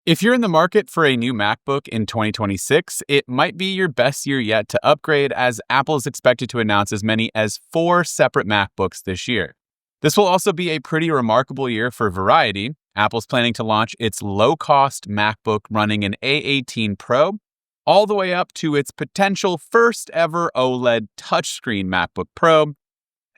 If you're in the market for a new MacBook in 2026, it might be your best year yet to upgrade, as Apple is expected to announce as many as 4 separate MacBooks this year. This will also be a pretty remarkable year for variety. Apple's planning to launch its low-cost MacBook running an A18 Pro, all the way up to its potential first ever OLED touchscreen MacBook Pro.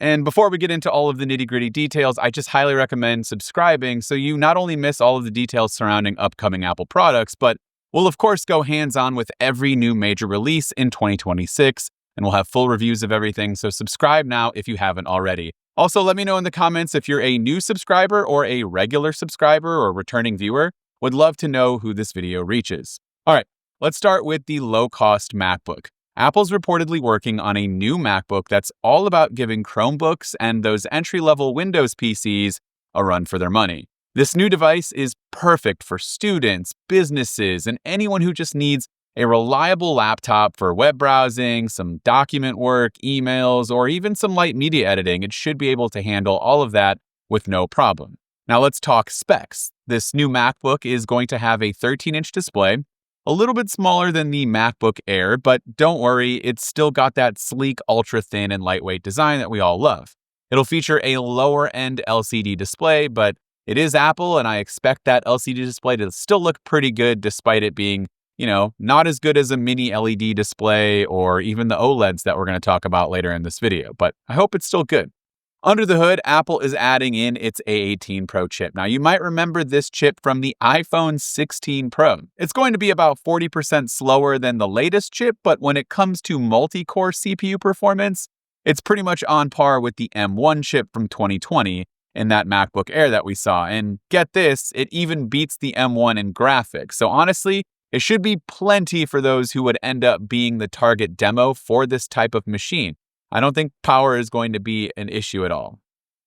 And before we get into all of the nitty-gritty details, I just highly recommend subscribing so you not only miss all of the details surrounding upcoming Apple products, but we'll of course go hands-on with every new major release in 2026, and we'll have full reviews of everything, so subscribe now if you haven't already. Also, let me know in the comments if you're a new subscriber or a regular subscriber or returning viewer. Would love to know who this video reaches. All right, let's start with the low-cost MacBook. Apple's reportedly working on a new MacBook that's all about giving Chromebooks and those entry-level Windows PCs a run for their money. This new device is perfect for students, businesses, and anyone who just needs a reliable laptop for web browsing, some document work, emails, or even some light media editing. It should be able to handle all of that with no problem. Now let's talk specs. This new MacBook is going to have a 13-inch display, a little bit smaller than the MacBook Air, but don't worry, it's still got that sleek, ultra-thin, and lightweight design that we all love. It'll feature a lower-end LCD display, but it is Apple, and I expect that LCD display to still look pretty good despite it being, not as good as a mini LED display or even the OLEDs that we're going to talk about later in this video, but I hope it's still good. Under the hood, Apple is adding in its A18 Pro chip. Now, you might remember this chip from the iPhone 16 Pro. It's going to be about 40% slower than the latest chip, but when it comes to multi-core CPU performance, it's pretty much on par with the M1 chip from 2020 in that MacBook Air that we saw. And get this, it even beats the M1 in graphics. So honestly, it should be plenty for those who would end up being the target demo for this type of machine. I don't think power is going to be an issue at all.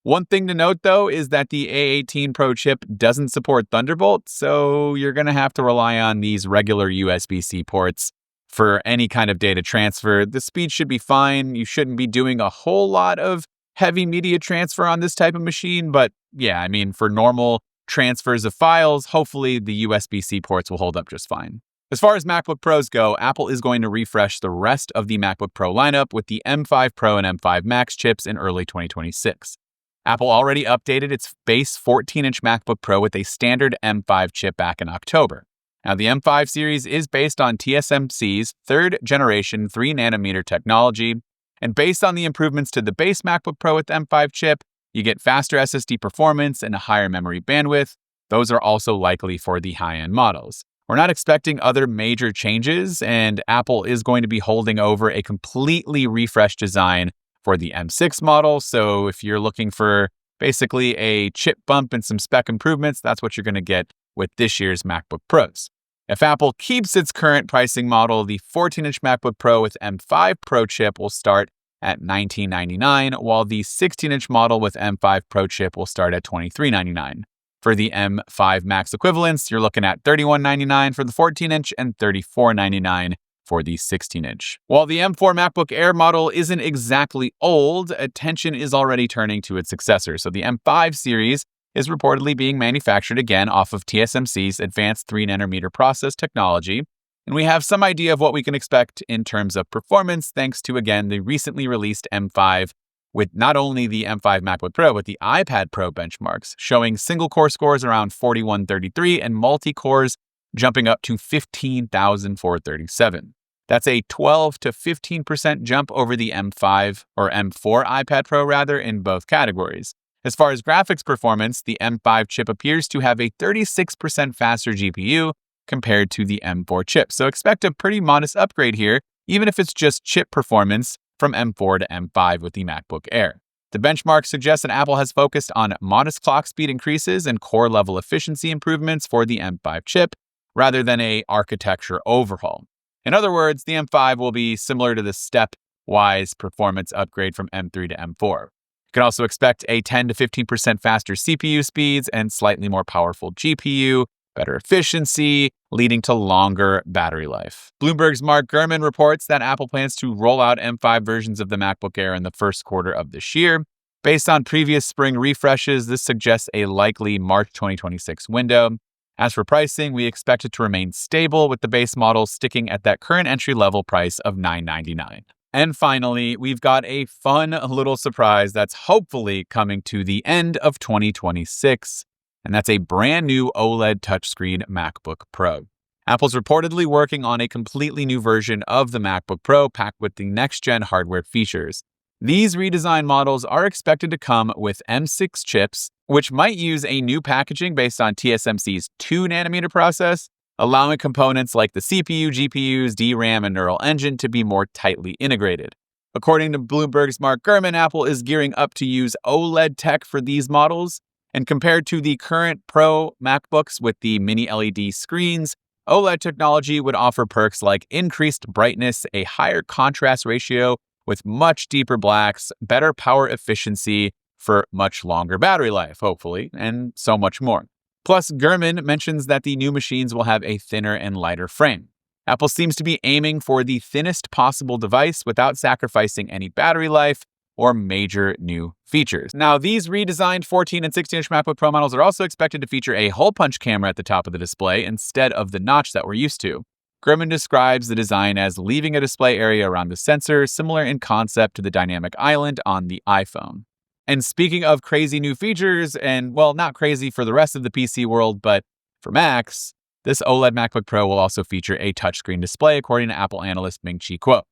One thing to note, though, is that the A18 Pro chip doesn't support Thunderbolt, so you're going to have to rely on these regular USB-C ports for any kind of data transfer. The speed should be fine. You shouldn't be doing a whole lot of heavy media transfer on this type of machine, but yeah, for normal transfers of files, hopefully the USB-C ports will hold up just fine. As far as MacBook Pros go, Apple is going to refresh the rest of the MacBook Pro lineup with the M5 Pro and M5 Max chips in early 2026. Apple already updated its base 14-inch MacBook Pro with a standard M5 chip back in October. Now, the M5 series is based on TSMC's third-generation 3nm technology, and based on the improvements to the base MacBook Pro with M5 chip, you get faster SSD performance and a higher memory bandwidth. Those are also likely for the high-end models. We're not expecting other major changes, and Apple is going to be holding over a completely refreshed design for the M6 model. So if you're looking for basically a chip bump and some spec improvements, that's what you're going to get with this year's MacBook Pros. If Apple keeps its current pricing model, the 14-inch MacBook Pro with M5 Pro chip will start at $1999, while the 16-inch model with M5 Pro chip will start at $2399. For the M5 Max equivalents, you're looking at $3199 for the 14-inch and $3499 for the 16-inch. While the M4 MacBook Air model isn't exactly old, attention is already turning to its successor. So the M5 series is reportedly being manufactured again off of TSMC's advanced 3nm process technology, and we have some idea of what we can expect in terms of performance thanks to, again, the recently released M5 with not only the M5 MacBook Pro, but the iPad Pro benchmarks, showing single-core scores around 4133 and multi-cores jumping up to 15,437. That's a 12 to 15% jump over the M5 or M4 iPad Pro, in both categories. As far as graphics performance, the M5 chip appears to have a 36% faster GPU compared to the M4 chip. So expect a pretty modest upgrade here, even if it's just chip performance from M4 to M5 with the MacBook Air. The benchmark suggests that Apple has focused on modest clock speed increases and core-level efficiency improvements for the M5 chip, rather than a architecture overhaul. In other words, the M5 will be similar to the step-wise performance upgrade from M3 to M4. You can also expect a 10 to 15% faster CPU speeds and slightly more powerful GPU, better efficiency, leading to longer battery life. Bloomberg's Mark Gurman reports that Apple plans to roll out M5 versions of the MacBook Air in the first quarter of this year. Based on previous spring refreshes, this suggests a likely March 2026 window. As for pricing, we expect it to remain stable, with the base model sticking at that current entry-level price of $999. And finally, we've got a fun little surprise that's hopefully coming to the end of 2026, and that's a brand new OLED touchscreen MacBook Pro. Apple's reportedly working on a completely new version of the MacBook Pro packed with the next-gen hardware features. These redesigned models are expected to come with M6 chips, which might use a new packaging based on TSMC's 2nm process, allowing components like the CPU, GPUs, DRAM, and neural engine to be more tightly integrated. According to Bloomberg's Mark Gurman, Apple is gearing up to use OLED tech for these models, and compared to the current Pro MacBooks with the mini LED screens, OLED technology would offer perks like increased brightness, a higher contrast ratio with much deeper blacks, better power efficiency for much longer battery life, hopefully, and so much more. Plus, Gurman mentions that the new machines will have a thinner and lighter frame. Apple seems to be aiming for the thinnest possible device without sacrificing any battery life or major new features. Now, these redesigned 14 and 16-inch MacBook Pro models are also expected to feature a hole punch camera at the top of the display instead of the notch that we're used to. Gurman describes the design as leaving a display area around the sensor, similar in concept to the dynamic island on the iPhone. And speaking of crazy new features, and well, not crazy for the rest of the PC world, but for Macs, this OLED MacBook Pro will also feature a touchscreen display, according to Apple analyst Ming-Chi Kuo.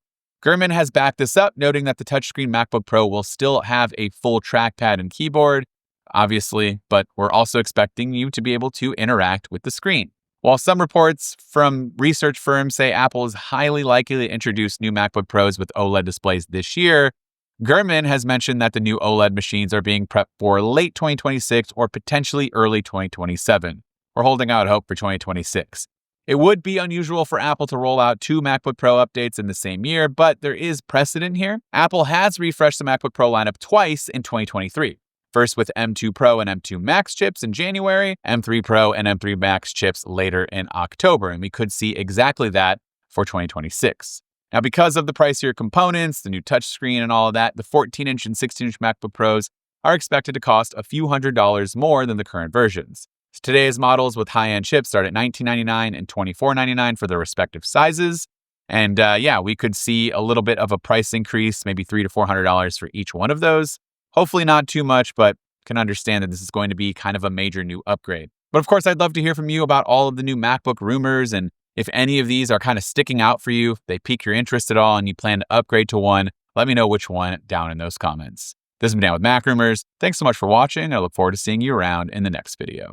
Gurman has backed this up, noting that the touchscreen MacBook Pro will still have a full trackpad and keyboard, obviously, but we're also expecting you to be able to interact with the screen. While some reports from research firms say Apple is highly likely to introduce new MacBook Pros with OLED displays this year, Gurman has mentioned that the new OLED machines are being prepped for late 2026 or potentially early 2027. We're holding out hope for 2026. It would be unusual for Apple to roll out 2 MacBook Pro updates in the same year, but there is precedent here. Apple has refreshed the MacBook Pro lineup twice in 2023. First with M2 Pro and M2 Max chips in January, M3 Pro and M3 Max chips later in October, and we could see exactly that for 2026. Now, because of the pricier components, the new touchscreen and all of that, the 14-inch and 16-inch MacBook Pros are expected to cost a few $100s more than the current versions. Today's models with high-end chips start at $1999 and $2499 for their respective sizes. And we could see a little bit of a price increase, maybe $300 to $400 for each one of those. Hopefully not too much, but can understand that this is going to be kind of a major new upgrade. But of course, I'd love to hear from you about all of the new MacBook rumors, and if any of these are kind of sticking out for you, if they pique your interest at all and you plan to upgrade to one, let me know which one down in those comments. This has been Dan with MacRumors. Thanks so much for watching. I look forward to seeing you around in the next video.